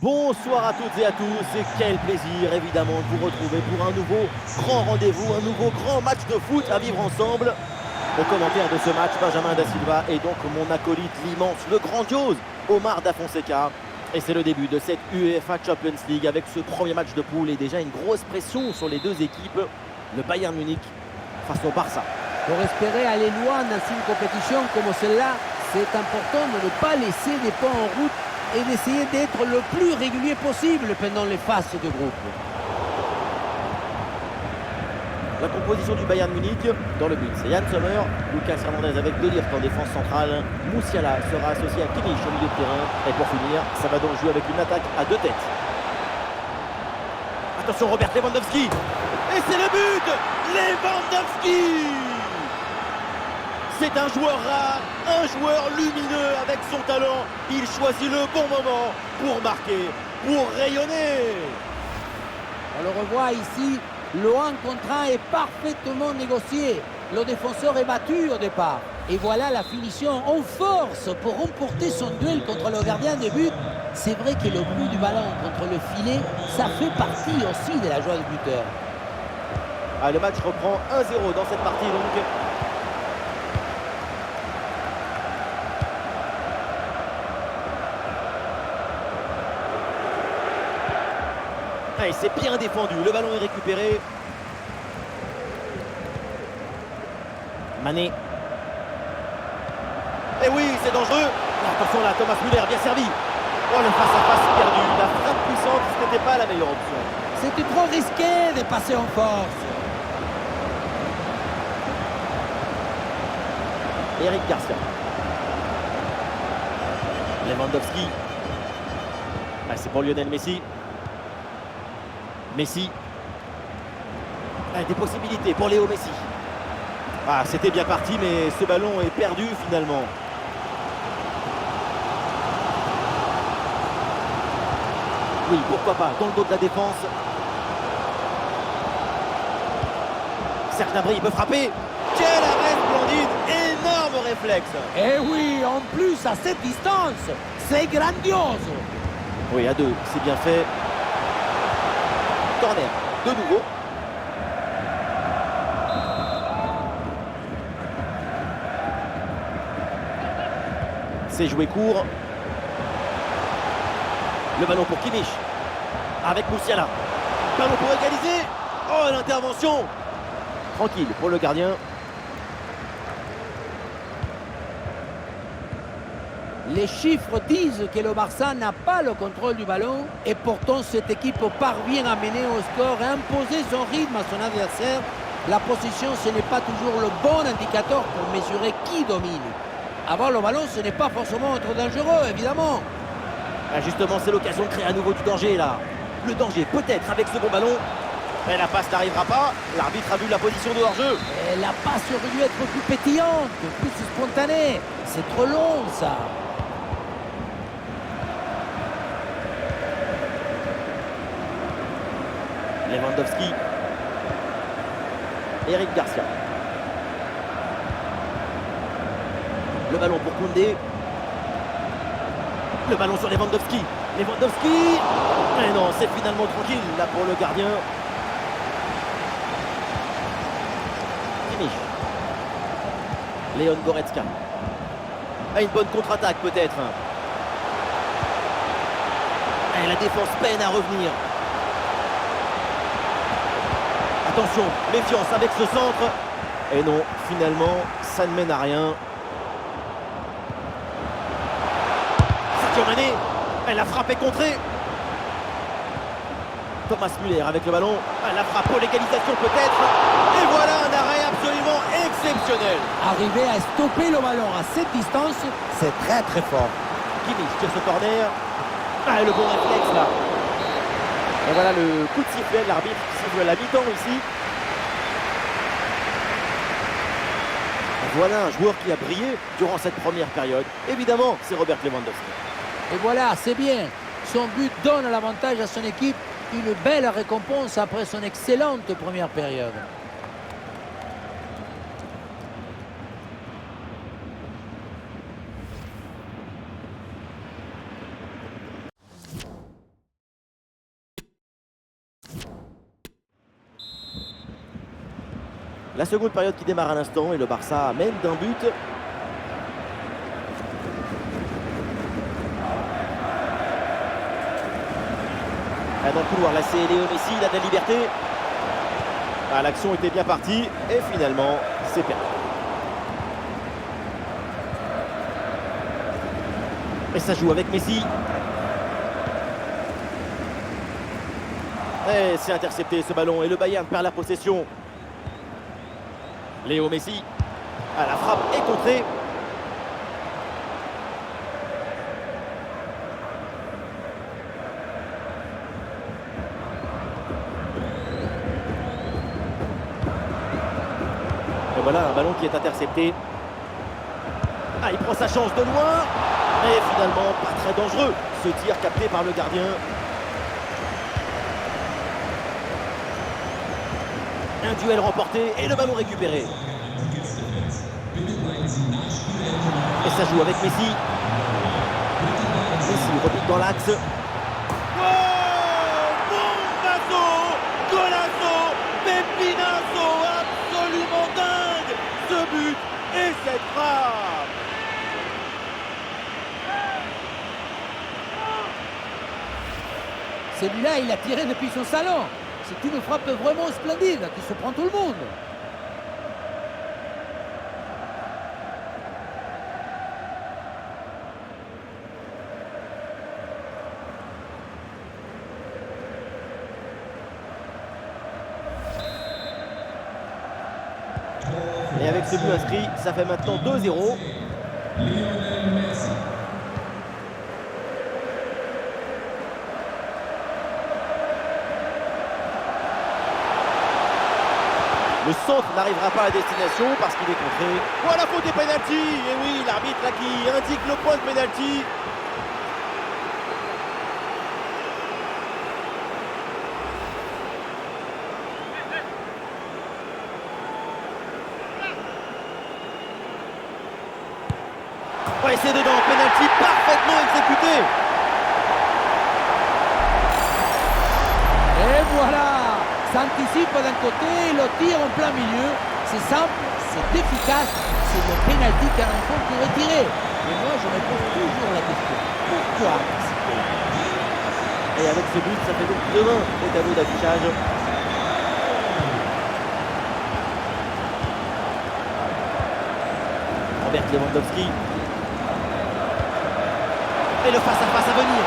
Bonsoir à toutes et à tous et quel plaisir évidemment de vous retrouver pour un nouveau grand rendez-vous, un nouveau grand match de foot à vivre ensemble. Au commentaire de ce match, Benjamin Da Silva et donc mon acolyte, l'immense, le grandiose Omar Da Fonseca. Et c'est le début de cette UEFA Champions League avec ce premier match de poule et déjà une grosse pression sur les deux équipes. Le Bayern Munich face au Barça. Pour espérer aller loin dans une compétition comme celle-là, c'est important de ne pas laisser des points en route et d'essayer d'être le plus régulier possible pendant les phases de groupe. La composition du Bayern Munich dans le but, c'est Yann Sommer, Lucas Hernandez avec De Ligt en défense centrale, Musiala sera associé à Kimmich au milieu de terrain et pour finir, ça va donc jouer avec une attaque à deux têtes. Attention Robert Lewandowski et c'est le but, Lewandowski. C'est un joueur rare, un joueur lumineux avec son talent. Il choisit le bon moment pour marquer, pour rayonner. On le revoit ici, le 1 contre 1 est parfaitement négocié. Le défenseur est battu au départ. Et voilà la finition en force pour remporter son duel contre le gardien de but. C'est vrai que le coup du ballon contre le filet, ça fait partie aussi de la joie du buteur. Ah, le match reprend 1-0 dans cette partie donc. Et c'est bien défendu, le ballon est récupéré. Mané. Et oui, c'est dangereux. Attention là, Thomas Müller, bien servi. Oh, le face-à-face perdu. La frappe puissante, ce n'était pas la meilleure option. C'était trop risqué de passer en force. Eric Garcia. Lewandowski. Ah, c'est pour Lionel Messi. Messi. Ah, des possibilités pour Léo Messi. Ah, c'était bien parti, mais ce ballon est perdu finalement. Oui, pourquoi pas, dans le dos de la défense. Serge Gnabry, il peut frapper. Quel arrêt splendide, énorme réflexe. Et oui, en plus à cette distance, c'est grandiose. Oui, à deux, c'est bien fait. Corner, de nouveau. C'est joué court. Le ballon pour Kimmich. Avec Musiala. Ballon pour égaliser. Oh, l'intervention. Tranquille pour le gardien. Les chiffres disent que le Barça n'a pas le contrôle du ballon et pourtant cette équipe parvient à mener au score et à imposer son rythme à son adversaire. La position, ce n'est pas toujours le bon indicateur pour mesurer qui domine. Avoir le ballon, ce n'est pas forcément trop dangereux, évidemment. Ah, justement, c'est l'occasion de créer à nouveau du danger là. Le danger peut-être avec ce bon ballon. Mais la passe n'arrivera pas. L'arbitre a vu la position de hors-jeu. Et la passe aurait dû être plus pétillante, plus spontanée. C'est trop long, ça. Lewandowski. Eric Garcia. Le ballon pour Koundé. Le ballon sur Lewandowski. Lewandowski. Mais non, c'est finalement tranquille là pour le gardien. Kimmich. Leon Goretzka. Ah, une bonne contre-attaque peut-être. Et la défense peine à revenir. Attention, méfiance avec ce centre. Et non, finalement, ça ne mène à rien. Sadio Mané, la frappe est contrée. Thomas Müller avec le ballon. La frappe pour l'égalisation peut-être. Et voilà un arrêt absolument exceptionnel. Arriver à stopper le ballon à cette distance, c'est très très fort. Kimmich tire ce corner. Ah, le bon réflexe là. Et voilà le coup de sifflet, l'arbitre qui siffle la mi-temps ici. Voilà un joueur qui a brillé durant cette première période. Évidemment, c'est Robert Lewandowski. Et voilà, c'est bien. Son but donne l'avantage à son équipe. Une belle récompense après son excellente première période. La seconde période qui démarre à l'instant et le Barça mène d'un but. Dans le couloir, là c'est Léo Messi, il a de la liberté. L'action était bien partie et finalement c'est perdu. Et ça joue avec Messi. Et c'est intercepté ce ballon et le Bayern perd la possession. Léo Messi. La frappe est contrée. Et voilà un ballon qui est intercepté. Il prend sa chance de loin. Mais finalement pas très dangereux. Ce tir capté par le gardien. Un duel remporté et le ballon récupéré. Et ça joue avec Messi. Messi repique dans l'axe. Bombazo, golazo, pepinazo, absolument dingue. Ce but et cette frappe. Celui-là, il a tiré depuis son salon. C'est une frappe vraiment splendide qui surprend tout le monde. Et avec ce but inscrit, ça fait maintenant 2-0. Le centre n'arrivera pas à destination parce qu'il est contré. Voilà, faute des pénaltys. Et oui, l'arbitre là qui indique le point de pénalty. Ouais, c'est dedans, pénalty parfaitement exécuté. Et voilà, ça anticipe d'un côté, le tir en plein milieu. C'est simple, c'est efficace, c'est le pénalty qu'un enfant pourrait tirer. Et moi, je me pose toujours la question, pourquoi? Et avec ce but, ça fait donc 2-1 au tableau d'affichage. Robert Lewandowski. Et le face-à-face à venir.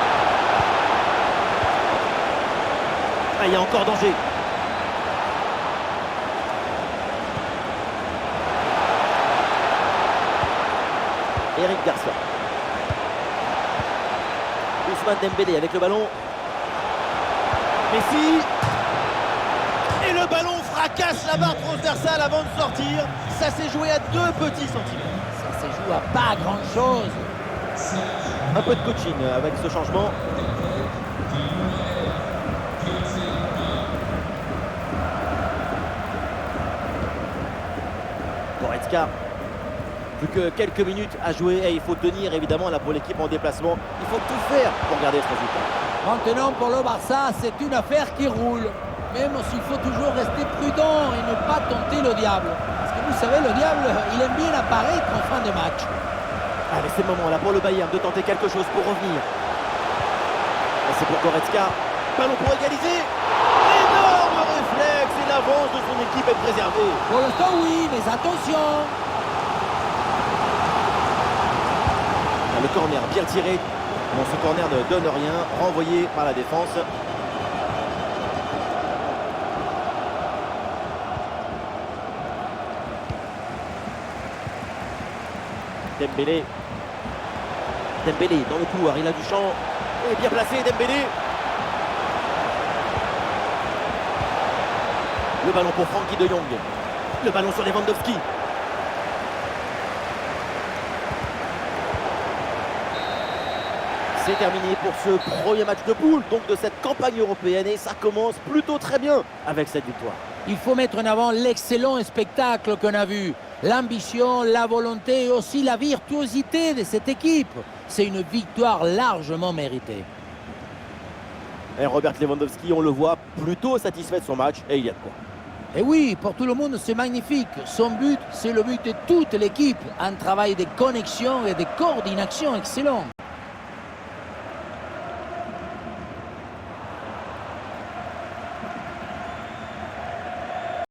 Il y a encore danger. Eric Garcia. Ousmane Dembélé avec le ballon. Messi. Et le ballon fracasse la barre transversale avant de sortir. Ça s'est joué à 2 petits centimètres. Ça se joue à pas grand-chose. Un peu de coaching avec ce changement. Goretzka. Plus que quelques minutes à jouer et il faut tenir évidemment là pour l'équipe en déplacement. Il faut tout faire pour garder ce résultat. Maintenant, pour le Barça, c'est une affaire qui roule. Même s'il faut toujours rester prudent et ne pas tenter le diable. Parce que vous savez, le diable, il aime bien apparaître en fin de match. Allez, c'est le moment là pour le Bayern de tenter quelque chose pour revenir. Et c'est pour Goretzka. Ballon pour égaliser. Énorme réflexe et l'avance de son équipe est préservée. Pour l'instant, oui, mais attention. Le corner bien tiré. Bon, ce corner ne donne rien. Renvoyé par la défense. Dembélé. Dembélé dans le couloir, il a du champ. Et bien placé Dembélé. Le ballon pour Frenkie de Jong. Le ballon sur Lewandowski. C'est terminé pour ce premier match de poule donc de cette campagne européenne et ça commence plutôt très bien avec cette victoire. Il faut mettre en avant l'excellent spectacle qu'on a vu. L'ambition, la volonté et aussi la virtuosité de cette équipe. C'est une victoire largement méritée. Et Robert Lewandowski, on le voit plutôt satisfait de son match et il y a de quoi. Et oui, pour tout le monde, c'est magnifique. Son but, c'est le but de toute l'équipe. Un travail de connexion et de coordination excellent.